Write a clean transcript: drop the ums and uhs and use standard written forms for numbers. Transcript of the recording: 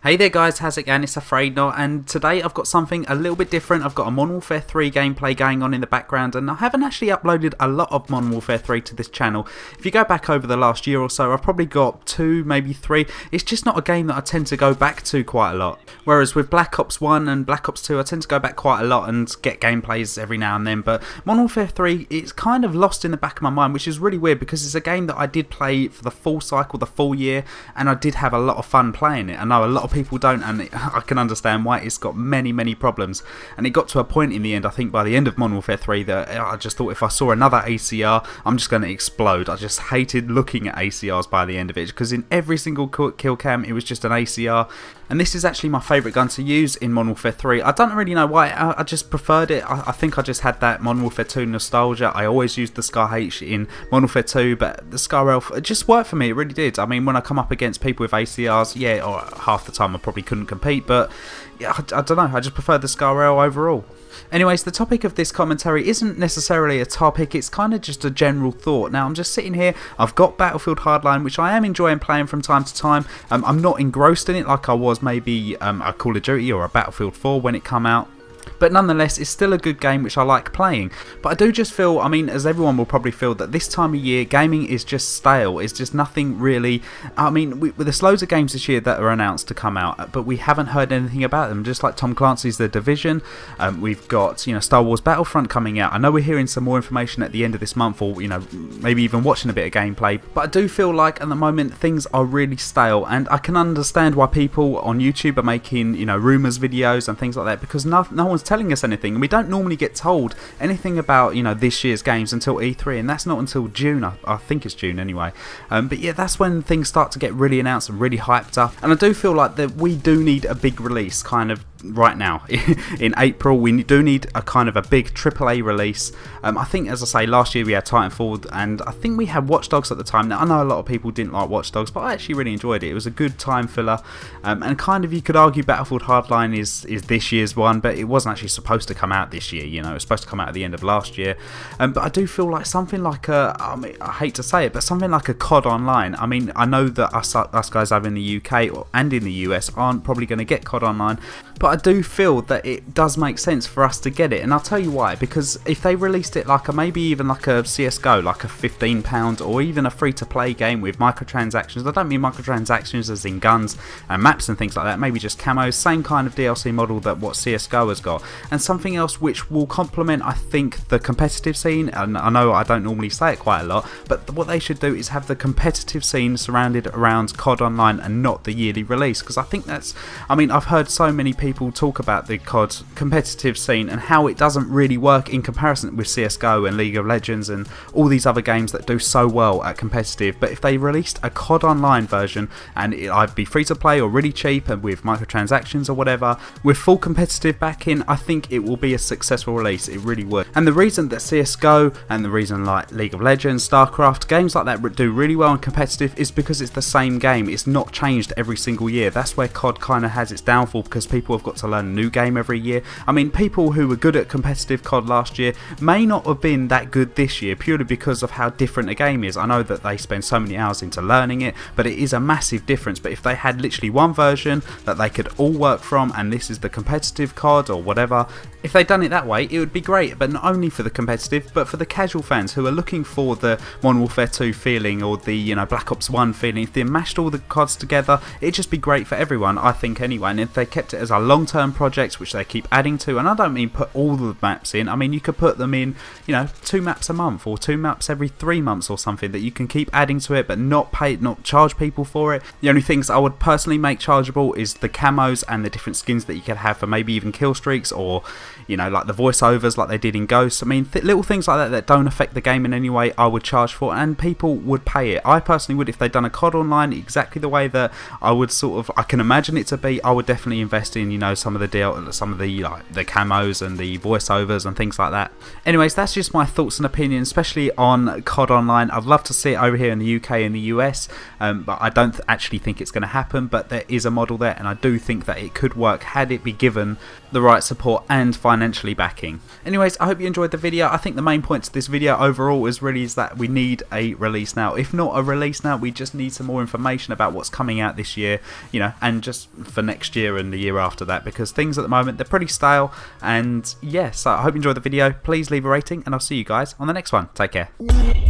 Hey there guys, how's it going? It's Afraid Not, and today I've got something a little bit different. I've got a Modern Warfare 3 gameplay going on in the background, and I haven't actually uploaded a lot of Modern Warfare 3 to this channel. If you go back over the last year or so, I've probably got 2, maybe 3. It's just not a game that I tend to go back to quite a lot. Whereas with Black Ops 1 and Black Ops 2, I tend to go back quite a lot and get gameplays every now and then. But Modern Warfare 3, it's kind of lost in the back of my mind, which is really weird because it's a game that I did play for the full cycle, the full year, and I did have a lot of fun playing it. I know a lot of people don't, and I can understand why. It's got many problems, and it got to a point in the end, I think by the end of Modern Warfare 3, that I just thought if I saw another ACR, I'm just going to explode. I just hated looking at ACRs by the end of it, because in every single kill cam it was just an ACR, and this is actually my favourite gun to use in Modern Warfare 3. I don't really know why, I just preferred it. I think I just had that Modern Warfare 2 nostalgia. I always used the Scar H in Modern Warfare 2, but the Scar Elf, it just worked for me, it really did. I mean, when I come up against people with ACRs, yeah, or half the time I probably couldn't compete, but yeah, I don't know, I just prefer the Scar L overall. Anyways, the topic of this commentary isn't necessarily a topic, it's kind of just a general thought. Now, I'm just sitting here, I've got Battlefield Hardline, which I am enjoying playing from time to time. I'm not engrossed in it like I was maybe a Call of Duty or a Battlefield 4 when it came out. But nonetheless, it's still a good game which I like playing. But I do just feel, I mean, as everyone will probably feel, that this time of year, gaming is just stale. It's just nothing really. I mean, there's loads of games this year that are announced to come out, but we haven't heard anything about them. Just like Tom Clancy's The Division, we've got, Star Wars Battlefront coming out. I know we're hearing some more information at the end of this month, or, maybe even watching a bit of gameplay. But I do feel like at the moment things are really stale, and I can understand why people on YouTube are making, rumours videos and things like that, because no one's telling us anything, and we don't normally get told anything about this year's games until E3, and that's not until June. I think it's June anyway. But yeah, that's when things start to get really announced and really hyped up, and I do feel like that we do need a big release kind of right now. In April we do need a kind of a big AAA release. I think, as I say, last year we had Titanfall, and I think we had Watch Dogs at the time. Now I know a lot of people didn't like Watch Dogs, but I actually really enjoyed it. It was a good time filler, and kind of you could argue Battlefield Hardline is this year's one, but it wasn't actually supposed to come out this year. It was supposed to come out at the end of last year. But I do feel like something like I hate to say it, but something like a COD Online. I mean, I know that us guys over in the UK and in the US aren't probably going to get COD Online, but I do feel that it does make sense for us to get it, and I'll tell you why. Because if they released it like maybe even like a CSGO, like a £15 or even a free-to-play game with microtransactions. I don't mean microtransactions as in guns and maps and things like that, maybe just camos, same kind of DLC model that what CSGO has got, and something else which will complement, I think, the competitive scene. And I know I don't normally say it quite a lot, but what they should do is have the competitive scene surrounded around COD Online and not the yearly release, because I think that's, I mean, I've heard so many people talk about the COD competitive scene and how it doesn't really work in comparison with CSGO and League of Legends and all these other games that do so well at competitive. But if they released a COD Online version, and it'd be free to play or really cheap and with microtransactions or whatever, with full competitive backing, I think it will be a successful release. It really would. And the reason that CSGO and the reason like League of Legends, StarCraft, games like that do really well in competitive is because it's the same game. It's not changed every single year. That's where COD kind of has its downfall, because people have got to learn a new game every year. I mean, people who were good at competitive COD last year may not have been that good this year, purely because of how different a game is. I know that they spend so many hours into learning it, but it is a massive difference. But if they had literally one version that they could all work from, and this is the competitive COD or whatever, if they'd done it that way, it would be great. But not only for the competitive, but for the casual fans who are looking for the Modern Warfare 2 feeling or the Black Ops 1 feeling. If they mashed all the CODs together, it'd just be great for everyone, I think, anyway. And if they kept it as a long-term project, which they keep adding to, and I don't mean put all the maps in, I mean you could put them in, 2 maps a month or 2 maps every 3 months or something, that you can keep adding to it but not charge people for it. The only things I would personally make chargeable is the camos and the different skins that you could have for maybe even kill streaks, or like the voiceovers like they did in Ghosts. I mean, little things like that don't affect the game in any way, I would charge for, and people would pay it. I personally would. If they'd done a COD Online exactly the way that I would I can imagine it to be, I would definitely invest in you know, some of the like the camos and the voiceovers and things like that. Anyways, that's just my thoughts and opinions, especially on COD Online. I'd love to see it over here in the UK and the US, but I don't actually think it's going to happen. But there is a model there, and I do think that it could work had it be given the right support and financially backing. Anyways, I hope you enjoyed the video. I think the main point to this video overall is that we need a release now. If not a release now, we just need some more information about what's coming out this year, you know, and just for next year and the year after that, because things at the moment, they're pretty stale. And yeah, so I hope you enjoyed the video. Please leave a rating, and I'll see you guys on the next one. Take care.